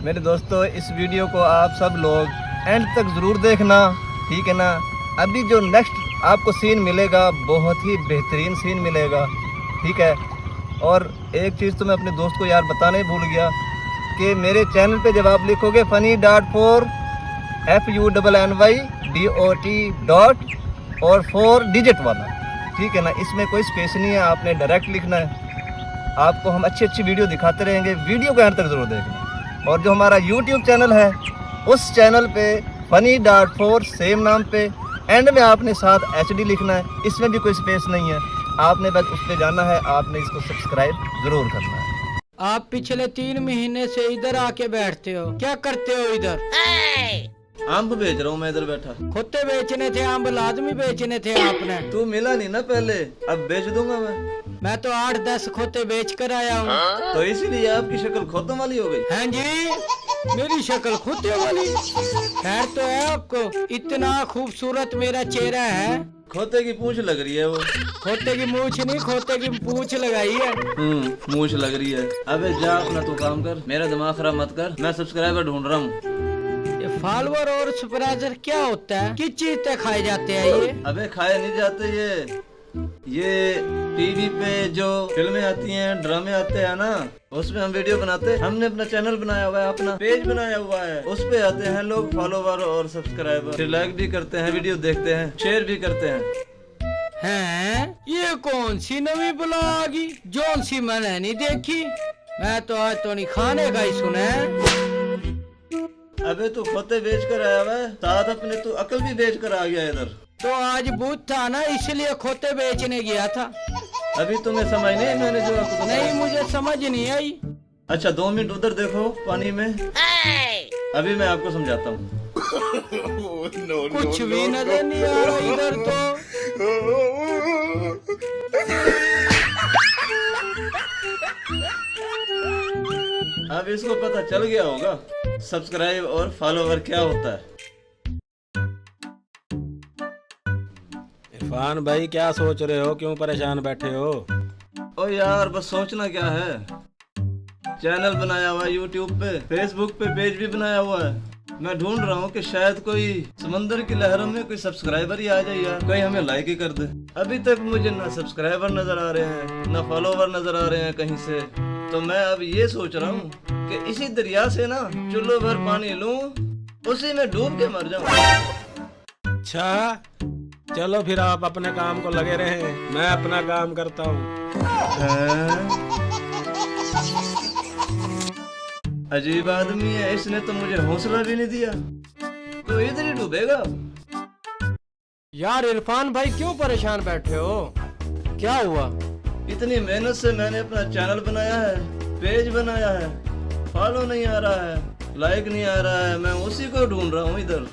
मेरे दोस्तों इस वीडियो को आप सब लोग एंड तक ज़रूर देखना, ठीक है ना। अभी जो नेक्स्ट आपको सीन मिलेगा बहुत ही बेहतरीन सीन मिलेगा, ठीक है। और एक चीज़ तो मैं अपने दोस्त को यार बताना ही भूल गया कि मेरे चैनल पे जब आप लिखोगे funny.for FUNNYDOT और 4 डिजिट वाला, ठीक है ना, इसमें कोई स्पेस नहीं है, आपने डायरेक्ट लिखना है। आपको हम अच्छी अच्छी वीडियो दिखाते रहेंगे, वीडियो को एंड तक ज़रूर देखना। और जो हमारा YouTube चैनल है उस चैनल पे funny.for सेम नाम पे एंड में आपने साथ HD लिखना है, इसमें भी कोई स्पेस नहीं है। आपने बस उस पर जाना है, आपने इसको सब्सक्राइब ज़रूर करना है। आप पिछले 3 महीने से इधर आके बैठते हो, क्या करते हो इधर? अम्ब बेच रहा हूँ मैं इधर बैठा। खुदे बेचने थे, अम्ब लाजमी बेचने थे आपने। तू मिला नहीं ना पहले, अब बेच दूंगा मैं तो 8-10 खोते बेच कर आया हूँ। तो इसीलिए आपकी शक्ल खोतों वाली हो गई। हैं जी, मेरी शक्ल खोते वाली? खैर तो है आपको, इतना खूबसूरत मेरा चेहरा है। खोते की पूंछ लग रही है वो। खोते की मूछ नहीं, खोते की पूंछ लगाई है। मूंछ लग रही है। अबे जा अपना तू काम कर, मेरा दिमाग खराब मत कर, मैं सब्सक्राइबर ढूंढ रहा हूँ। ये फॉलोअर और सब्सक्राइबर क्या होता है? किस चीज से खाए जाते हैं ये? अबे खाए नहीं जाते ये टीवी पे जो फिल्में आती हैं, ड्रामे आते हैं ना, उसमें हम वीडियो बनाते हैं। हमने अपना चैनल बनाया हुआ है, अपना पेज बनाया हुआ है, उस पे आते हैं लोग फॉलोवर और सब्सक्राइबर, फिर लाइक भी करते हैं, वीडियो देखते हैं, शेयर भी करते हैं। हैं? ये कौन सी नवी ब्लॉगी जोन सी मैंने नहीं देखी? मैं तो आज तो नहीं खाने का ही सुना है। अबे तू खोते बेच कर आया हुआ है, साथ अपने तू अकल भी बेच कर आ गया इधर। तो आज बूथ था ना, इसलिए खोते बेचने गया था। अभी तुम्हें समझ नहीं, मैंने जो आपको नहीं, मुझे समझ नहीं आई। अच्छा 2 मिनट उधर देखो पानी में, अभी मैं आपको समझाता हूँ। कुछ भी नजर नहीं आ रहा इधर तो। अब इसको पता चल गया होगा सब्सक्राइब और फॉलोवर क्या होता है। इरफान भाई क्या सोच रहे हो, क्यों परेशान बैठे हो? ओ यार बस सोचना क्या है, चैनल बनाया हुआ है यूट्यूब पे, फेसबुक पे पेज भी बनाया हुआ है। मैं ढूंढ रहा हूँ कि शायद कोई समंदर की लहरों में कोई सब्सक्राइबर ही आ जाए यार, कोई हमें लाइक ही कर दे। अभी तक मुझे ना सब्सक्राइबर नजर आ रहे हैं, ना फॉलोवर नजर आ रहे हैं कहीं से। तो मैं अब ये सोच रहा हूँ कि इसी दरिया से ना चुल्लू भर पानी लूं, उसी में डूब के मर जाऊं। अच्छा चलो फिर आप अपने काम को लगे रहे, मैं अपना काम करता हूँ। अजीब आदमी है, इसने तो मुझे हौसला भी नहीं दिया, तो इधर ही डूबेगा। यार इरफान भाई क्यों परेशान बैठे हो, क्या हुआ? इतनी मेहनत से मैंने अपना चैनल बनाया है, पेज बनाया है, फॉलो नहीं आ रहा है, लाइक नहीं आ रहा है, मैं उसी को ढूंढ रहा हूँ इधर।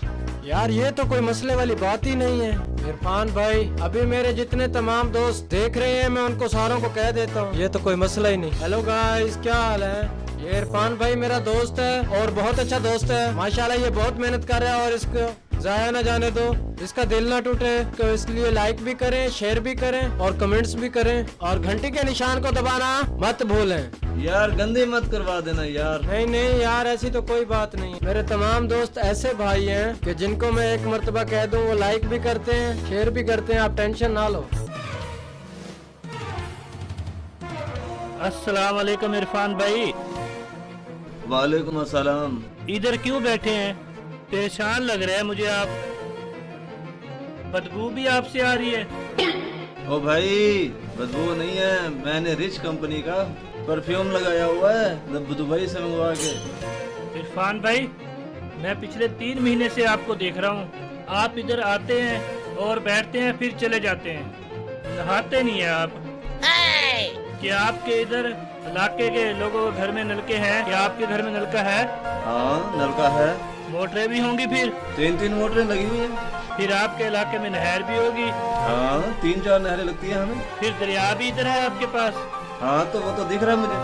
यार ये तो कोई मसले वाली बात ही नहीं है इरफान भाई। अभी मेरे जितने तमाम दोस्त देख रहे हैं, मैं उनको सारों को कह देता हूँ, ये तो कोई मसला ही नहीं। हेलो गाइस, क्या हाल है? ये इरफान भाई मेरा दोस्त है और बहुत अच्छा दोस्त है माशाल्लाह। ये बहुत मेहनत कर रहा है और इसको जाया ना जाने दो, इसका दिल ना टूटे। तो इसलिए लाइक भी करें, शेयर भी करें और कमेंट्स भी करें, और घंटी के निशान को दबाना मत भूलें। यार गंदी मत करवा देना यार। नहीं नहीं यार, ऐसी तो कोई बात नहीं। मेरे तमाम दोस्त ऐसे भाई हैं कि जिनको मैं एक मर्तबा कह दूं वो लाइक भी करते हैं, शेयर भी करते हैं, आप टेंशन ना लो। अस्सलाम वालेकुम इरफान भाई। वालेकुम अस्सलाम। इधर क्यों बैठे हैं? परेशान लग रहे हैं मुझे आप, बदबू भी आपसे आ रही है। ओ भाई बदबू नहीं है, मैंने रिच कंपनी का परफ्यूम लगाया हुआ है, दुबई से मंगवा के। इरफान भाई मैं पिछले 3 महीने से आपको देख रहा हूँ, आप इधर आते हैं और बैठते हैं फिर चले जाते हैं, नहाते नहीं है आप। क्या आपके इधर इलाके के लोगों के घर में नलके हैं? क्या आपके घर में नलका है? हाँ नलका है। मोटरें भी होंगी फिर? 3 मोटरें लगी हुई हैं। फिर आपके इलाके में नहर भी होगी? हाँ 3-4 नहरें लगती हैं हमें। फिर दरिया भी इधर है आपके पास? हाँ तो वो तो दिख रहा है मुझे।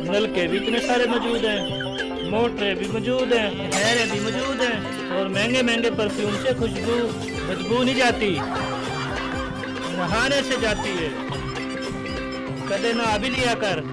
नलके भी इतने सारे मौजूद हैं, मोटरें भी मौजूद हैं, नहरें भी मौजूद हैं, और महंगे महंगे परफ्यूम से खुशबू बदबू नहीं जाती, नहाने से जाती है। कर देना अभी लिया कर।